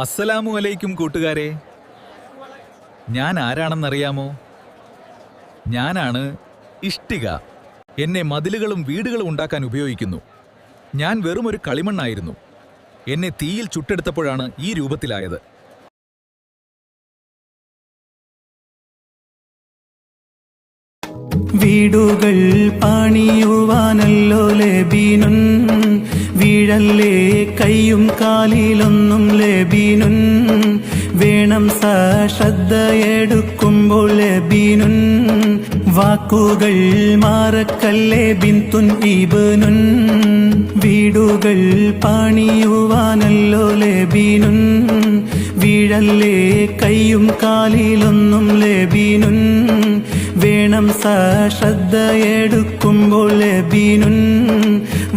അസ്സലാമു അലൈക്കും കൂട്ടുകാരെ. ഞാൻ ആരാണെന്നറിയാമോ? ഞാനാണ് ഇഷ്ടിക. എന്നെ മതിലുകളും വീടുകളും ഉണ്ടാക്കാൻ ഉപയോഗിക്കുന്നു. ഞാൻ വെറുമൊരു കളിമണ്ണായിരുന്നു. എന്നെ തീയിൽ ചുട്ടെടുത്തപ്പോഴാണ് ഈ രൂപത്തിലായത്. വീടുകൾ പണിയുവാനല്ലോ ലേബീനുൻ, വീഴല്ലേ കൈയും കാലിലൊന്നും ലേബീനുൻ, വേണം ശ്രദ്ധയെടുക്കുമ്പോൾ ലേബീനുൻ, വാക്കുകൾ മാറക്കല്ലേ ബിന്തുൻ ഇബ്നുൻ. വീടുകൾ പണിയുവാനല്ലോ ലേബീനുൻ, വീഴല്ലേ കൈയും കാലിലൊന്നും ലേബീനുൻ, വേണം ശ്രദ്ധയെടുക്കുമ്പോൾ ലേബീനുൻ,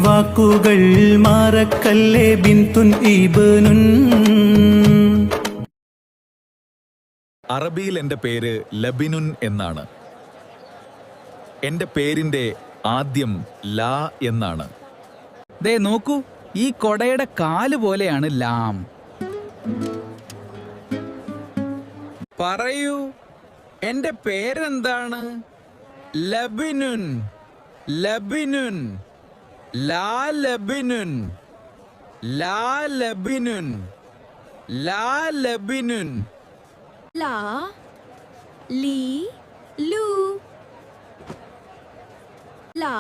വാക്കുകൾ മാറക്കല്ലേ ബിന്തുൻ ഇബ്നുൻ. അറബിയിൽ എൻ്റെ പേര് ലബിനുൻ എന്നാണ്. എൻ്റെ പേരിൻ്റെ ആദ്യം ലാ എന്നാണ്. ദേ നോക്കൂ, ഈ കൊടയുടെ കാല് പോലെയാണ് ലാം. പറയൂ, എന്റെ പേരെന്താണ്? ലബിനുൻ. ലബിനുൻ. ലാ ലബിനുൻ. ലാ ലബിനുൻ. ലാ ലബിനുൻ. ലാ ലീ ലു. ലാ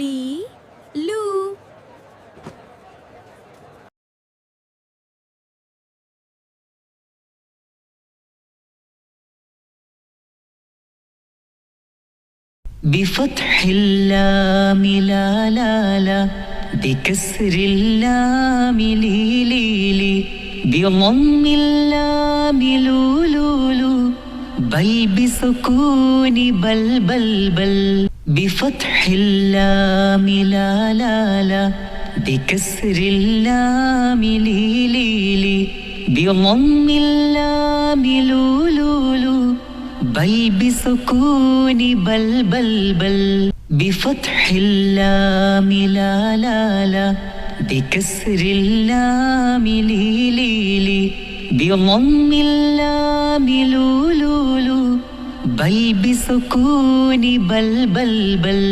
ലീ ലു. بفتح اللام لا لا لا، بكسر اللام لي لي لي، بضم اللام لو لو لو، بل بسكون بل بل بل. بفتح اللام لا لا لا، بكسر اللام لي لي لي، بضم اللام لو لو لو، بل بسكون بل بل بل. بفتح اللام لا لا لا، بكسر اللام لي لي لي، بضم اللام لو لو لو، بل بسكون بل بل بل.